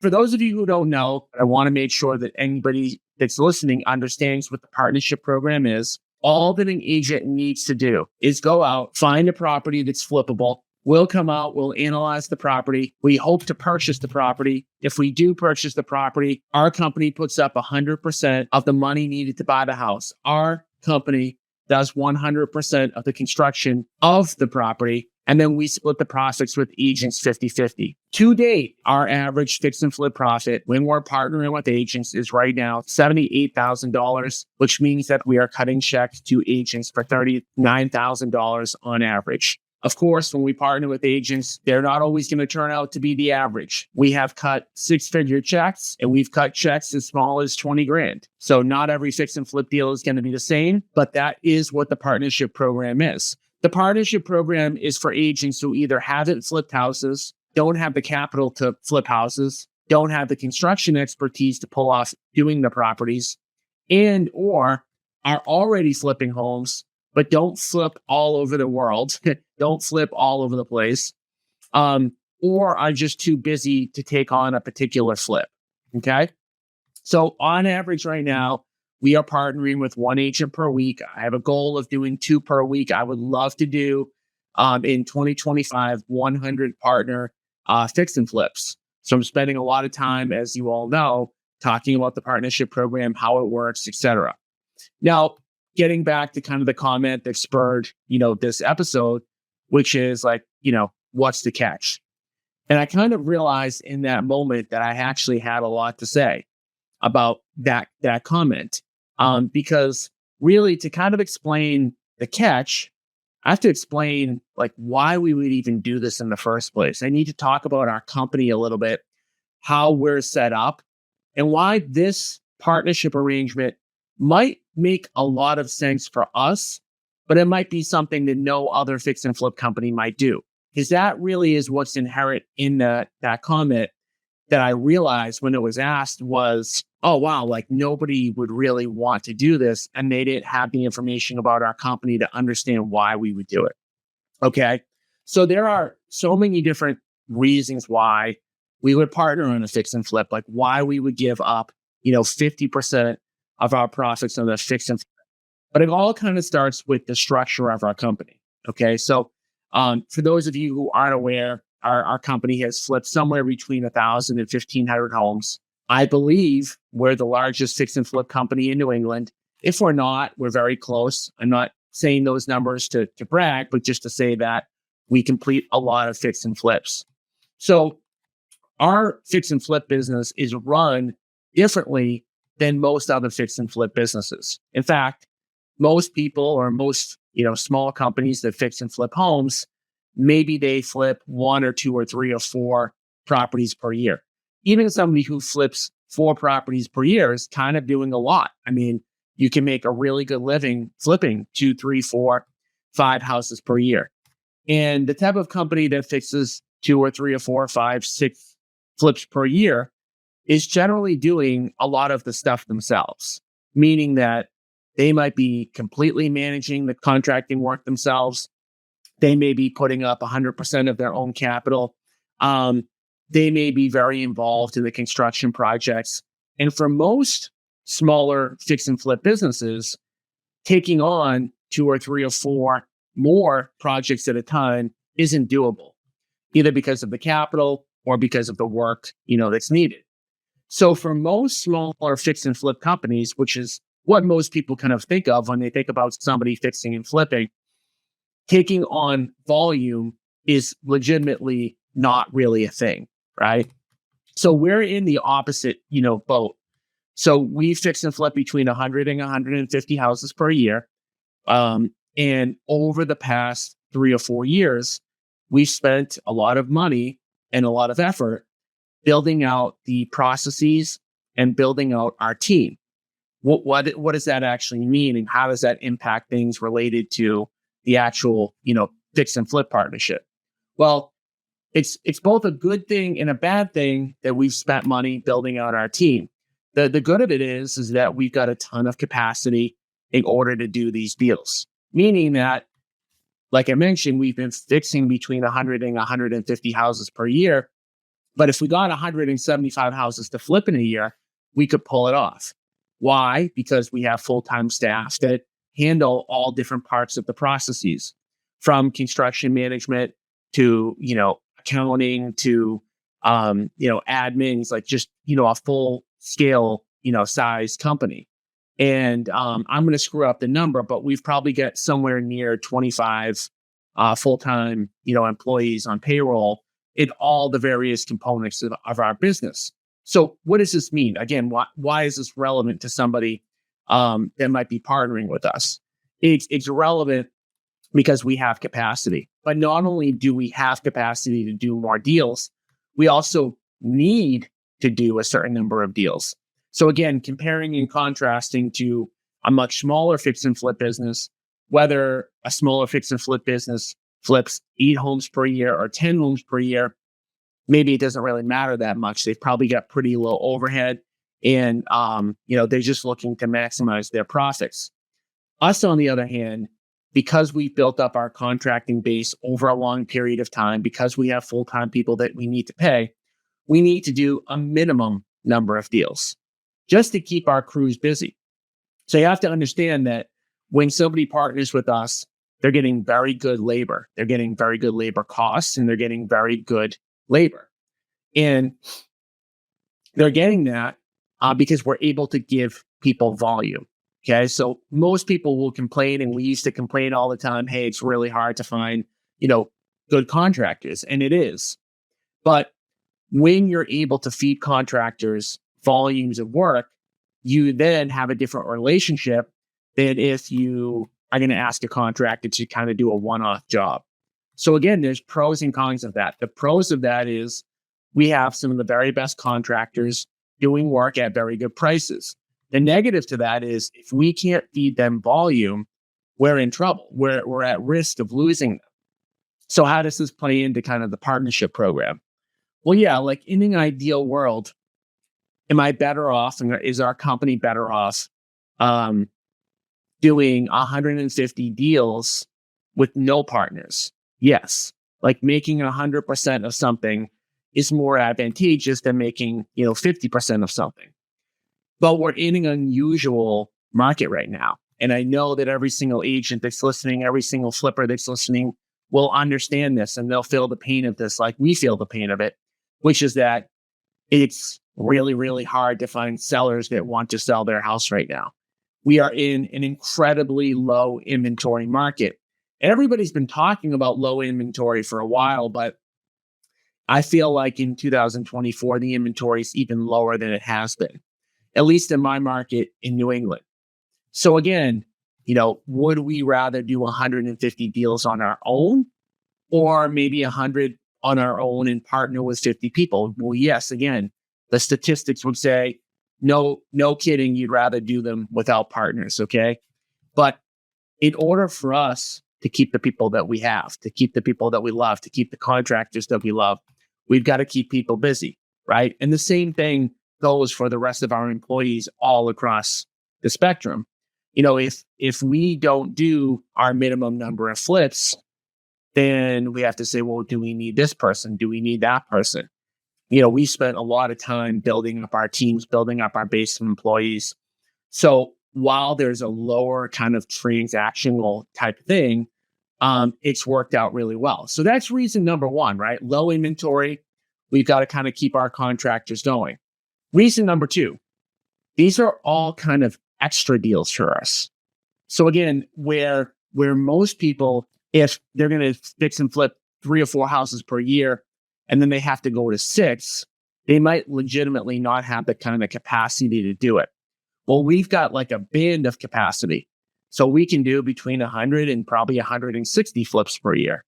For those of you who don't know, I want to make sure that anybody that's listening understands what the partnership program is. All that an agent needs to do is go out, find a property that's flippable. We'll come out, we'll analyze the property. We hope to purchase the property. If we do purchase the property, our company puts up 100% of the money needed to buy the house. Our company does 100% of the construction of the property. And then we split the profits with agents 50-50. To date, our average fix and flip profit when we're partnering with agents is right now $78,000, which means that we are cutting checks to agents for $39,000 on average. Of course, when we partner with agents, they're not always going to turn out to be the average. We have cut six-figure checks, and we've cut checks as small as 20 grand. So not every fix and flip deal is going to be the same, but that is what the partnership program is. The partnership program is for agents who either haven't flipped houses, don't have the capital to flip houses, don't have the construction expertise to pull off doing the properties, and or are already flipping homes, but don't flip all over the world, don't flip all over the place, or are just too busy to take on a particular flip, okay? So on average right now, we are partnering with one agent per week. I have a goal of doing 2 per week. I would love to do, in 2025, 100 partner fix and flips. So I'm spending a lot of time, as you all know, talking about the partnership program, how it works, etc. Now, getting back to kind of the comment that spurred, this episode, which is like, what's the catch? And I kind of realized in that moment that I actually had a lot to say about that comment. Because really to kind of explain the catch, I have to explain like why we would even do this in the first place. I need to talk about our company a little bit, how we're set up, and why this partnership arrangement might make a lot of sense for us, but it might be something that no other fix and flip company might do. Because that really is what's inherent in that comment that I realized when it was asked was, oh, wow, like nobody would really want to do this. And they didn't have the information about our company to understand why we would do it. Okay. So there are so many different reasons why we would partner on a fix and flip, like why we would give up, 50% of our profits on the fix and flip. But it all kind of starts with the structure of our company. Okay. So for those of you who aren't aware, our company has flipped somewhere between 1,000 and 1,500 homes. I believe we're the largest fix and flip company in New England. If we're not, we're very close. I'm not saying those numbers to brag, but just to say that we complete a lot of fix and flips. So our fix and flip business is run differently than most other fix and flip businesses. In fact, most people or most, small companies that fix and flip homes, maybe they flip 1 or 2 or 3 or 4 properties per year. Even somebody who flips 4 properties per year is kind of doing a lot. I mean, you can make a really good living flipping 2, 3, 4, 5 houses per year. And the type of company that fixes 2 or 3 or 4 or 5, 6 flips per year is generally doing a lot of the stuff themselves, meaning that they might be completely managing the contracting work themselves. They may be putting up 100% of their own capital. They may be very involved in the construction projects. And for most smaller fix and flip businesses, taking on 2 or 3 or 4 more projects at a time isn't doable, either because of the capital or because of the work, that's needed. So for most smaller fix and flip companies, which is what most people kind of think of when they think about somebody fixing and flipping, taking on volume is legitimately not really a thing, right? So we're in the opposite, boat. So we fix and flip between 100 and 150 houses per year. And over the past 3 or 4 years, we've spent a lot of money and a lot of effort building out the processes and building out our team. What does that actually mean, and how does that impact things related to the actual, fix and flip partnership? Well, it's both a good thing and a bad thing that we've spent money building out our team. The good of it is that we've got a ton of capacity in order to do these deals, meaning that, like I mentioned, we've been fixing between 100 and 150 houses per year. But if we got 175 houses to flip in a year, we could pull it off. Why? Because we have full-time staff that handle all different parts of the processes, from construction management to, accounting to, admins, like just, a full scale, size company. And I'm going to screw up the number, but we've probably got somewhere near 25 full-time, employees on payroll in all the various components of our business. So what does this mean? Again, why is this relevant to somebody that might be partnering with us? It's relevant because we have capacity. But not only do we have capacity to do more deals, we also need to do a certain number of deals. So again, comparing and contrasting to a much smaller fix and flip business, whether a smaller fix and flip business flips 8 homes per year or 10 homes per year, maybe it doesn't really matter that much. They've probably got pretty low overhead and, they're just looking to maximize their profits. Us, on the other hand, because we've built up our contracting base over a long period of time, because we have full-time people that we need to pay, we need to do a minimum number of deals just to keep our crews busy. So you have to understand that when somebody partners with us, they're getting very good labor. They're getting very good labor costs, and they're getting very good labor. And they're getting that because we're able to give people volume. Okay, so most people will complain, and we used to complain all the time, hey, it's really hard to find, good contractors, and it is. But when you're able to feed contractors volumes of work, you then have a different relationship than if you are going to ask a contractor to kind of do a one-off job. So again, there's pros and cons of that. The pros of that is we have some of the very best contractors doing work at very good prices. The negative to that is if we can't feed them volume, we're in trouble. We're at risk of losing them. So how does this play into kind of the partnership program? Well, yeah, like in an ideal world, am I better off, and is our company better off doing 150 deals with no partners? Yes. Like making 100% of something is more advantageous than making, 50% of something. But we're in an unusual market right now. And I know that every single agent that's listening, every single flipper that's listening will understand this, and they'll feel the pain of this like we feel the pain of it, which is that it's really, really hard to find sellers that want to sell their house right now. We are in an incredibly low inventory market. Everybody's been talking about low inventory for a while, but I feel like in 2024, the inventory is even lower than it has been, at least in my market in New England. So again, would we rather do 150 deals on our own, or maybe 100 on our own and partner with 50 people? Well, yes, again, the statistics would say, no kidding, you'd rather do them without partners, okay? But in order for us to keep the people that we have, to keep the people that we love, to keep the contractors that we love, we've got to keep people busy, right? And the same thing goes for the rest of our employees all across the spectrum. If we don't do our minimum number of flips, then we have to say, well, do we need this person? Do we need that person? We spent a lot of time building up our teams, building up our base of employees. So while there's a lower kind of transactional type thing, it's worked out really well. So that's reason number one, right? Low inventory. We've got to kind of keep our contractors going. Reason number two, these are all kind of extra deals for us. So again, where most people, if they're going to fix and flip 3 or 4 houses per year, and then they have to go to 6, they might legitimately not have the kind of capacity to do it. Well, we've got like a band of capacity. So we can do between 100 and probably 160 flips per year.